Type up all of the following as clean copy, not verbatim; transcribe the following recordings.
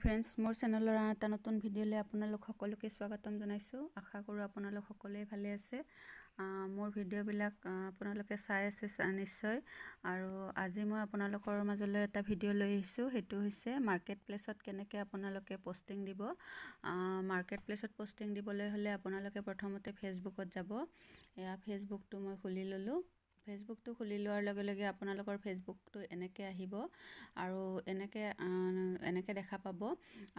Friends, মোৰ চেনেলৰ এটা নতুন ভিডিঅ'লৈ আপোনালোক সকলোকে স্বাগতম জনাইছোঁ। আশা কৰোঁ আপোনালোক সকলোৱে ভালে আছে। মোৰ ভিডিঅ'বিলাক আপোনালোকে চাই আছে নিশ্চয়। আৰু আজি মই আপোনালোকৰ মাজলৈ এটা ভিডিঅ' লৈ আহিছোঁ। সেইটো হৈছে মাৰ্কেট প্লেচত কেনেকৈ আপোনালোকে পষ্টিং দিব। মাৰ্কেট প্লেচত পষ্টিং দিবলৈ হ'লে আপোনালোকে প্ৰথমতে ফেচবুকত যাব। এয়া ফেচবুকটো মই খুলি ল'লোঁ। ফেচবুকটো খুলি লোৱাৰ লগে লগে আপোনালোকৰ ফেচবুকটো এনেকৈ আহিব আৰু এনেকৈ দেখা পাব।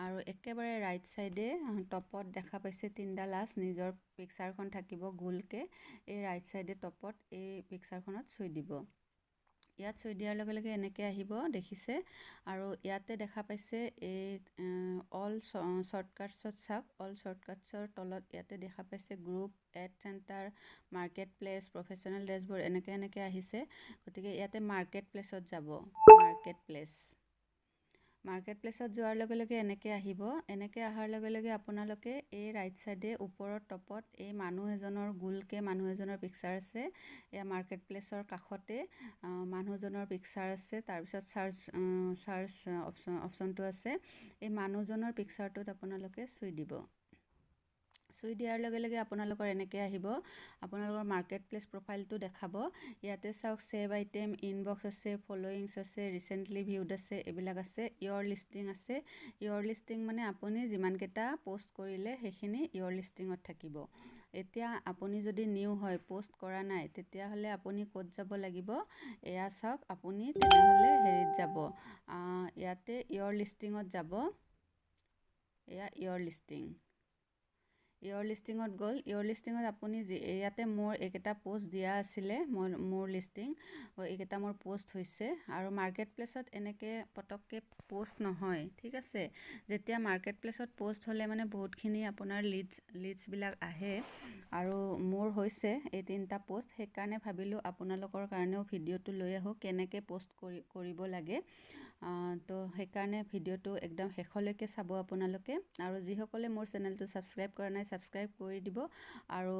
আৰু একেবাৰে ৰাইট চাইডে টপত দেখা পাইছে তিনিডাল আঁচ, নিজৰ পিকচাৰখন থাকিব গোলকৈ। এই ৰাইট চাইডে টপত এই পিকচাৰখনত চুই দিব। ইয়াত চুই দিয়াৰ লগে লগে এনেকৈ আহিব, দেখিছে। আৰু ইয়াতে দেখা পাইছে এই অল শ্বৰ্টকাটছত চাওক। অল শ্বৰ্টকাটছৰ তলত ইয়াতে দেখা পাইছে group, ad centre, market place, professional dashboard, এনেকৈ আহিছে। গতিকে ইয়াতে মাৰ্কেট প্লেচত যাব। মাৰ্কেট প্লেচত যোৱাৰ লগে লগে এনেকৈ আহিব। এনেকৈ অহাৰ লগে লগে আপোনালোকে এই ৰাইট চাইডে ওপৰৰ টপত এই মানুহ এজনৰ গোলকৈ মানুহ এজনৰ পিকচাৰ আছে। এয়া মাৰ্কেট প্লেচৰ কাষতে মানুহজনৰ পিকচাৰ আছে। তাৰপিছত চাৰ্চ অপশ্যনটো আছে। এই মানুহজনৰ পিকচাৰটোত আপোনালোকে চুই দিব। চুই দিয়াৰ লগে লগে আপোনালোকৰ এনেকৈ আহিব। আপোনালোকৰ মাৰ্কেট প্লেচ প্ৰফাইলটো দেখাব। ইয়াতে চাওক, ছেভ আইটেম, ইনবক্স আছে, ফলোয়িংছ আছে, ৰিচেণ্টলি ভিউড আছে, এইবিলাক আছে। ইয়ৰ লিষ্টিং আছে। ইয়ৰ লিষ্টিং মানে আপুনি যিমানকেইটা পষ্ট কৰিলে সেইখিনি ইয়ৰ লিষ্টিঙত থাকিব। এতিয়া আপুনি যদি নিউ হয়, পষ্ট কৰা নাই, তেতিয়াহ'লে আপুনি ক'ত যাব লাগিব? এয়া চাওক, আপুনি তেনেহ'লে হেৰিত যাব, ইয়াতে ইয়ৰ লিষ্টিঙত যাব। এয়া ইয়ৰ লিষ্টিঙত গ'ল। ইয়ৰ লিষ্টিঙত আপুনি ইয়াতে মোৰ এইকেইটা পষ্ট দিয়া আছিলে, মোৰ লিষ্টিং এইকেইটা মোৰ পষ্ট হৈছে। আৰু মাৰ্কেট প্লেচত এনেকৈ পটককৈ পষ্ট নহয়, ঠিক আছে। যেতিয়া মাৰ্কেট প্লেচত পষ্ট হ'লে মানে বহুতখিনি আপোনাৰ লিডছবিলাক আহে। আৰু মোৰ হৈছে এই 3টা পষ্ট। সেইকাৰণে ভাবিলোঁ আপোনালোকৰ কাৰণেও ভিডিঅ'টো লৈ আহোঁ, কেনেকৈ পষ্ট কৰিব লাগে। তো সেইকাৰণে ভিডিঅ'টো একদম শেষলৈকে চাব আপোনালোকে। আৰু যিসকলে মোৰ চেনেলটো ছাবস্ক্ৰাইব কৰা নাই, ছাবস্ক্ৰাইব কৰি দিব আৰু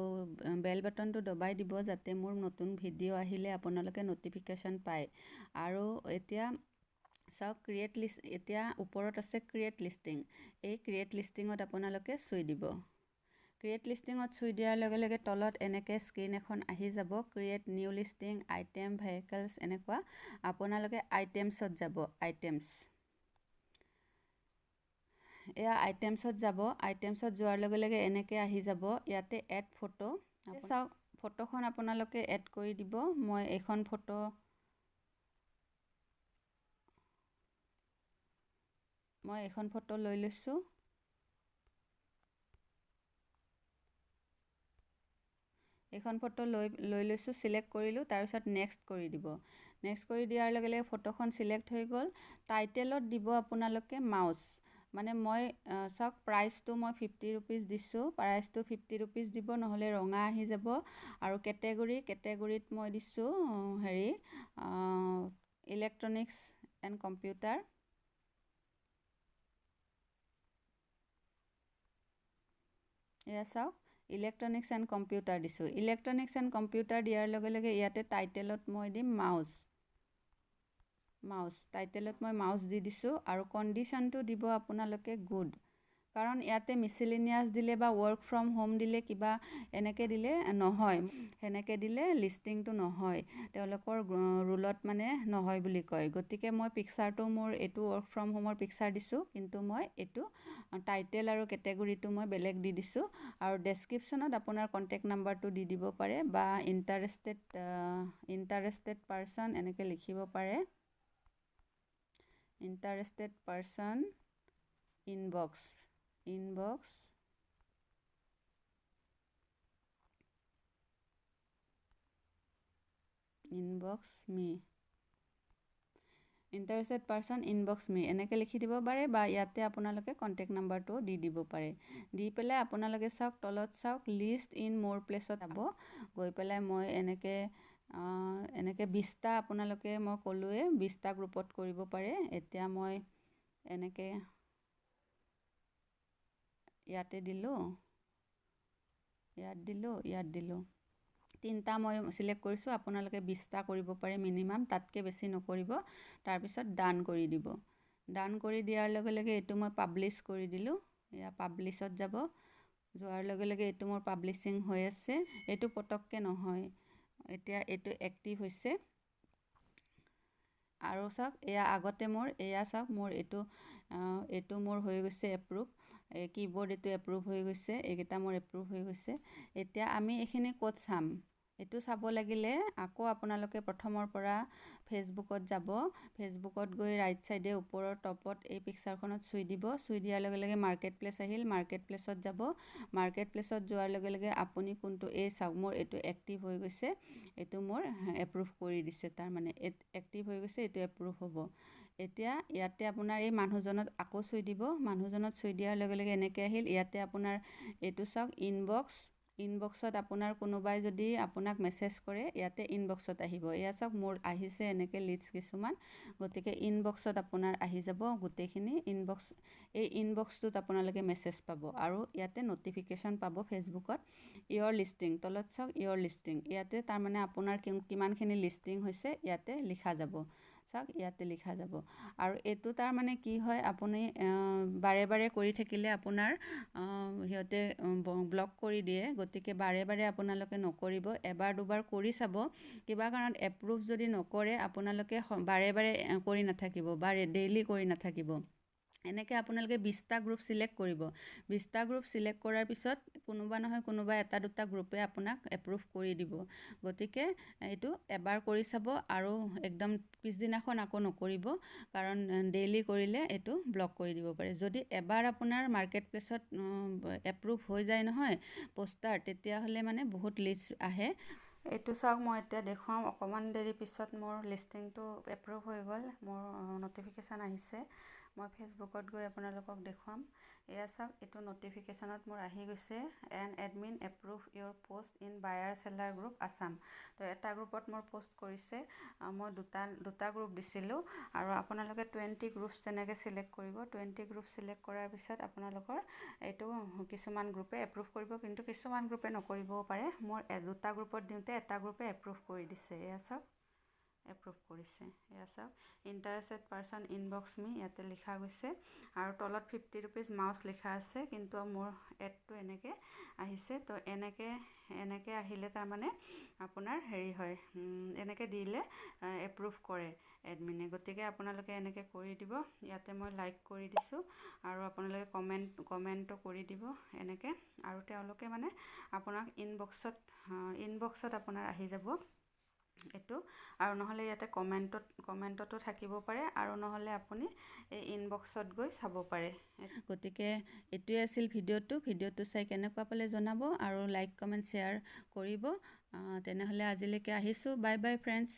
বেল বাটনটো দবাই দিব, যাতে মোৰ নতুন ভিডিঅ' আহিলে আপোনালোকে ন'টিফিকেশ্যন পায়। আৰু এতিয়া চাওক, ক্ৰিয়েট লিষ্ট, এতিয়া ওপৰত আছে ক্ৰিয়েট লিষ্টিং। এই ক্ৰিয়েট লিষ্টিঙত আপোনালোকে চুই দিব। ক্ৰিয়েট লিষ্টিঙত চুই দিয়াৰ লগে লগে তলত এনেকৈ স্ক্ৰীন এখন আহি যাব, create new listing, item, vehicles, এনেকুৱা। আপোনালোকে আইটেমছত যাব। এয়া আইটেমছত যাব। আইটেমছত যোৱাৰ লগে লগে এনেকৈ আহি যাব। ইয়াতে এড ফটো চাওক, ফটোখন আপোনালোকে এড কৰি দিব। মই এইখন ফটো লৈ লৈছোঁ। এইখন ফটো লৈ লৈছোঁ, চিলেক্ট কৰিলোঁ। তাৰপিছত নেক্সট কৰি দিব। নেক্সট কৰি দিয়াৰ লগে লগে ফটোখন চিলেক্ট হৈ গ'ল। টাইটেলত দিব আপোনালোকে মাউচ। মানে মই চাওক, প্ৰাইচটো মই 50 ৰুপিজ দিছোঁ। প্ৰাইচটো 50 ৰুপিজ দিব, নহ'লে ৰঙা আহি যাব। আৰু কেটেগৰীত মই দিছোঁ ইলেক্ট্ৰনিক্স এণ্ড কম্পিউটাৰ। এয়া চাওক, ইলেক্ট্ৰনিক্স এণ্ড কম্পিউটাৰ দিছোঁ। ইলেক্ট্ৰনিক্স এণ্ড কম্পিউটাৰ দিয়াৰ লগে লগে ইয়াতে টাইটেলত মই দিম মাউচ। টাইটেলত মই মাউচ দি দিছোঁ। আৰু কণ্ডিশ্যনটো দিব আপোনালোকে গুড। কাৰণ ইয়াতে মিছেলেনিয়াছ দিলে বা ৱৰ্ক ফ্ৰম হোম দিলে, কিবা এনেকৈ দিলে নহয়। সেনেকৈ দিলে লিষ্টিংটো নহয়, তেওঁলোকৰ ৰুলত মানে নহয় বুলি কয়। গতিকে মই পিকচাৰটো মোৰ এইটো ৱৰ্ক ফ্ৰম হোমৰ পিকচাৰ দিছোঁ, কিন্তু মই এইটো টাইটেল আৰু কেটেগৰীটো মই বেলেগ দি দিছোঁ। আৰু ডেছক্ৰিপশ্যনত আপোনাৰ কণ্টেক্ট নাম্বাৰটো দি দিব পাৰে, বা ইণ্টাৰেষ্টেড পাৰ্চন এনেকৈ লিখিব পাৰে। ইণ্টাৰেষ্টেড পাৰ্চন ইনবক্স মি। ইণ্টাৰেষ্টেড পাৰ্চন ইনবক্স মি এনেকৈ লিখি দিব পাৰে, বা ইয়াতে আপোনালোকে কণ্টেক্ট নাম্বাৰটো দি দিব পাৰে। দি পেলাই আপোনালোকে চাওক, তলত চাওক, লিষ্ট ইন মোৰ প্লেচত যাব। গৈ পেলাই মই এনেকৈ 20টা আপোনালোকে, মই ক'লোৱে 20টা গ্ৰুপত কৰিব পাৰে। এতিয়া মই এনেকৈ ইয়াতে দিলোঁ, ইয়াত দিলোঁ। 3টা মই চিলেক্ট কৰিছোঁ। আপোনালোকে 20টা কৰিব পাৰে মিনিমাম, তাতকৈ বেছি নকৰিব। তাৰপিছত ডান কৰি দিব। ডান কৰি দিয়াৰ লগে লগে এইটো মই পাব্লিছ কৰি দিলোঁ। এয়া পাব্লিছত যাব, যোৱাৰ লগে লগে এইটো মোৰ পাব্লিছিং হৈ আছে। এইটো পটককৈ নহয়, এতিয়া এইটো এক্টিভ হৈছে। আৰু চাওক এয়া আগতে মোৰ এয়া চাওক মোৰ এইটো মোৰ হৈ গৈছে এপ্ৰুভ। এই কীবৰ্ড এইটো এপ্ৰুভ হৈ গৈছে, এইকেইটা মোৰ এপ্ৰুভ হৈ গৈছে। এতিয়া আমি এইখিনি ক'ত চাম? এইটো চাব লাগিলে আকৌ আপোনালোকে প্ৰথমৰ পৰা ফেচবুকত যাব। ফেচবুকত গৈ ৰাইট চাইডে ওপৰৰ টপত এই পিকচাৰখনত চুই দিব। চুই দিয়াৰ লগে লগে মাৰ্কেট প্লেচ আহিল, মাৰ্কেট প্লেচত যাব। মাৰ্কেট প্লেচত যোৱাৰ লগে লগে আপুনি কোনটো এই চাওক মোৰ এইটো এক্টিভ হৈ গৈছে, এইটো মোৰ এপ্ৰুভ কৰি দিছে। তাৰমানে এক্টিভ হৈ গৈছে, এইটো এপ্ৰুভ হ'ব। এতিয়া ইয়াতে আপোনাৰ এই মানুহজনত আকৌ চুই দিব। মানুহজনত চুই দিয়াৰ লগে লগে এনেকৈ আহিল। ইয়াতে আপোনাৰ এইটো চাওক ইনবক্সত আপোনাৰ কোনোবাই যদি আপোনাক মেছেজ কৰে, ইয়াতে ইনবক্সত আহিব। এয়া চাওক মোৰ আহিছে এনেকৈ লিডছ কিছুমান, গতিকে ইনবক্সত আপোনাৰ আহি যাব গোটেইখিনি। এই ইনবক্সটোত আপোনালোকে মেছেজ পাব আৰু ইয়াতে ন'টিফিকেশ্যন পাব ফেচবুকত। ইয়ৰ লিষ্টিং তলত চাওক, ইয়ৰ লিষ্টিং ইয়াতে তাৰমানে আপোনাৰ কিমানখিনি লিষ্টিং হৈছে ইয়াতে লিখা যাব। চাওক ইয়াতে লিখা যাব। আৰু এইটো তাৰমানে কি হয়, আপুনি বাৰে বাৰে কৰি থাকিলে আপোনাৰ সিহঁতে ব্লক কৰি দিয়ে। গতিকে বাৰে বাৰে আপোনালোকে নকৰিব, এবাৰ দুবাৰ কৰি চাব। কিবা কাৰণত এপ্ৰুভ যদি নকৰে আপোনালোকে বাৰে বাৰে কৰি নাথাকিব বা ডেইলি কৰি নাথাকিব। এনেকৈ আপোনালোকে 20টা গ্ৰুপ ছিলেক্ট কৰিব। 20টা গ্ৰুপ ছিলেক্ট কৰাৰ পিছত কোনোবা নহয় কোনোবা এটা দুটা গ্ৰুপে আপোনাক এপ্ৰুভ কৰি দিব। গতিকে এইটো এবাৰ কৰি চাব আৰু একদম পিছদিনাখন আকৌ নকৰিব, কাৰণ ডেইলি কৰিলে এইটো ব্লক কৰি দিব পাৰে। যদি এবাৰ আপোনাৰ মাৰ্কেট প্লেচত এপ্ৰুভ হৈ যায় নহয় পোষ্টাৰ, তেতিয়াহ'লে মানে বহুত লিষ্ট আহে। এইটো চাওক মই এতিয়া দেখুৱাম, অকণমান দেৰি পিছত মোৰ লিষ্টিংটো এপ্ৰুভ হৈ গ'ল, মোৰ ন'টিফিকেশ্যন আহিছে। মই ফেচবুকত গৈ আপোনালোকক দেখুৱাম। এয়া চাওক এইটো ন'টিফিকেশ্যনত মোৰ আহি গৈছে, an admin approve your post in buyer seller group Assam. তো এটা গ্ৰুপত মোৰ পষ্ট কৰিছে, মই দুটা গ্ৰুপ দিছিলোঁ। আৰু আপোনালোকে 20 গ্ৰুপছ তেনেকৈ ছিলেক্ট কৰিব। 20 গ্ৰুপ ছিলেক্ট কৰাৰ পিছত আপোনালোকৰ এইটো কিছুমান গ্ৰুপে এপ্ৰুভ কৰিব, কিন্তু কিছুমান গ্ৰুপে নকৰিবও পাৰে। মোৰ দুটা গ্ৰুপত দিওঁতে এটা গ্ৰুপে এপ্ৰুভ কৰি দিছে। এয়া চাওক এপ্ৰুভ কৰিছে। এয়া চাওক ইণ্টাৰেষ্টেড পাৰ্চন ইনবক্স মি ইয়াতে লিখা গৈছে আৰু তলত 50 ৰুপিজ মাউচ লিখা আছে, কিন্তু মোৰ এডটো এনেকৈ আহিছে। তো এনেকৈ আহিলে তাৰমানে আপোনাৰ হেৰি হয়, এনেকৈ দিলে এপ্ৰুভ কৰে এডমিনে। গতিকে আপোনালোকে এনেকৈ কৰি দিব। ইয়াতে মই লাইক কৰি দিছোঁ আৰু আপোনালোকে কমেণ্টো কৰি দিব এনেকৈ। আৰু তেওঁলোকে মানে আপোনাক ইনবক্সত আপোনাৰ আহি যাব এইটো। আৰু নহ'লে ইয়াতে কমেণ্টতো থাকিব পাৰে, আৰু নহ'লে আপুনি এই ইনবক্সত গৈ চাব পাৰে। গতিকে এইটোৱে আছিল ভিডিঅ'টো চাই কেনেকুৱা পালে জনাব আৰু লাইক কমেণ্ট শ্বেয়াৰ কৰিব। তেনেহ'লে আজিলৈকে আহিছোঁ। Bye bye friends.